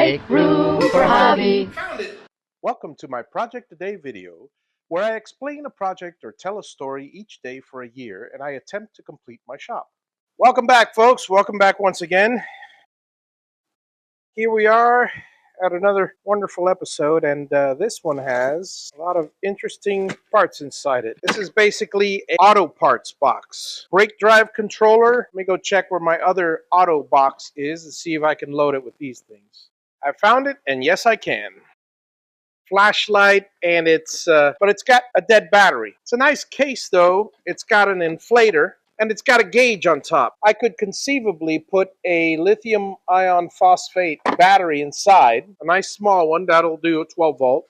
Make room for Javi. Welcome to my Project a Day video, where I explain a project or tell a story each day for a year, and I attempt to complete my shop. Welcome back, folks. Welcome back once again. Here we are at another wonderful episode, and this one has a lot of interesting parts inside it. This is basically an auto parts box. Brake drive controller. Let me go check where my other auto box is and see if I can load it with these things. I found it, and yes, I can. Flashlight, and but it's got a dead battery. It's a nice case, though. It's got an inflator, and it's got a gauge on top. I could conceivably put a lithium ion phosphate battery inside, a nice small one that'll do a 12 volt.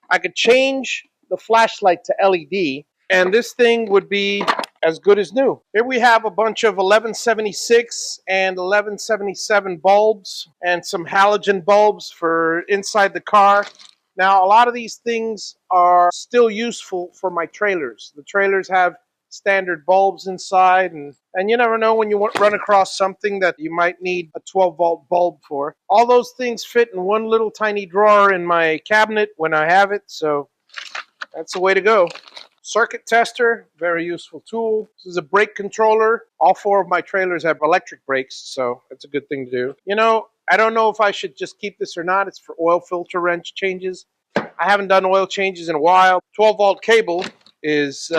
I could change the flashlight to LED, and this thing would be as good as new. Here we have a bunch of 1176 and 1177 bulbs and some halogen bulbs for inside the car. Now, a lot of these things are still useful for my trailers. The trailers have standard bulbs inside, and you never know when you run across something that you might need a 12-volt bulb for. All those things fit in one little tiny drawer in my cabinet when I have it, so that's the way to go. Circuit tester, very useful tool. This is a brake controller. All four of my trailers have electric brakes, so it's a good thing to do. You know, I don't know if I should just keep this or not. It's for oil filter wrench changes. I haven't done oil changes in a while. 12-volt cable is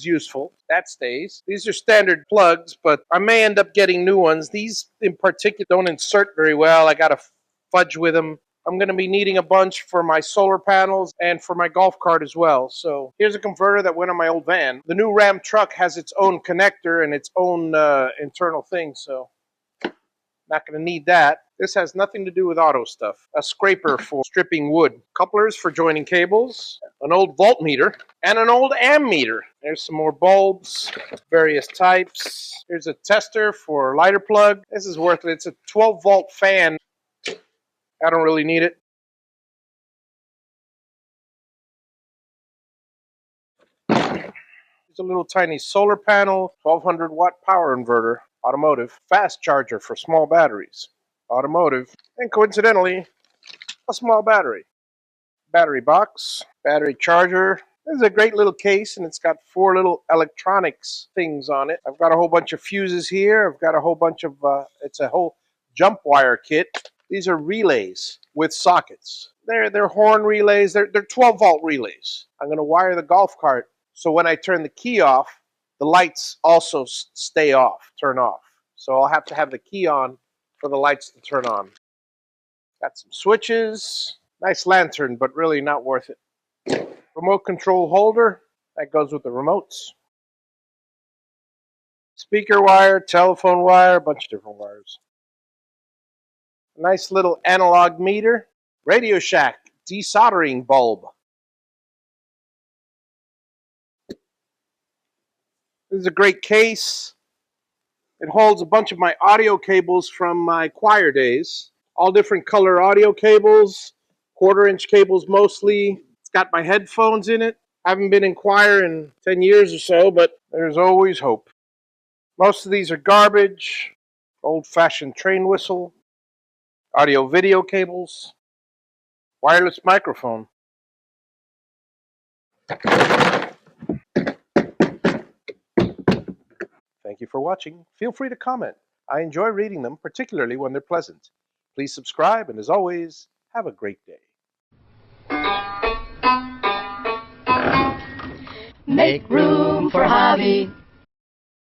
useful. That stays. These are standard plugs, but I may end up getting new ones. These in particular don't insert very well. I got to fudge with them. I'm going to be needing a bunch for my solar panels and for my golf cart as well. So here's a converter that went on my old van. The new Ram truck has its own connector and its own internal thing, so not going to need that. This has nothing to do with auto stuff. A scraper for stripping wood. Couplers for joining cables. An old voltmeter. And an old ammeter. There's some more bulbs. Various types. Here's a tester for lighter plug. This is worth it. It's a 12-volt fan. I don't really need it. There's a little tiny solar panel. 1200-watt power inverter. Automotive. Fast charger for small batteries. Automotive, and coincidentally, a small battery. Battery box, battery charger. This is a great little case, and it's got 4 little electronics things on it. I've got a whole bunch of fuses here. I've got a whole bunch of, it's a whole jump wire kit. These are relays with sockets. They're horn relays. They're 12-volt relays. I'm going to wire the golf cart, so when I turn the key off, the lights also stay off, turn off. So I'll have to have the key on for the lights to turn on. Got some switches. Nice lantern, but really not worth it. Remote control holder. That goes with the remotes. Speaker wire, telephone wire, a bunch of different wires. A nice little analog meter. Radio Shack desoldering bulb. This is a great case. It holds a bunch of my audio cables from my choir days. All different color audio cables, 1/4-inch cables mostly. It's got my headphones in it. I haven't been in choir in 10 years or so, but there's always hope. Most of these are garbage. Old-fashioned train whistle. Audio-video cables. Wireless microphone. Thank you for watching. Feel free to comment. I enjoy reading them, particularly when they're pleasant. Please subscribe, and as always, have a great day. Make room for Javi.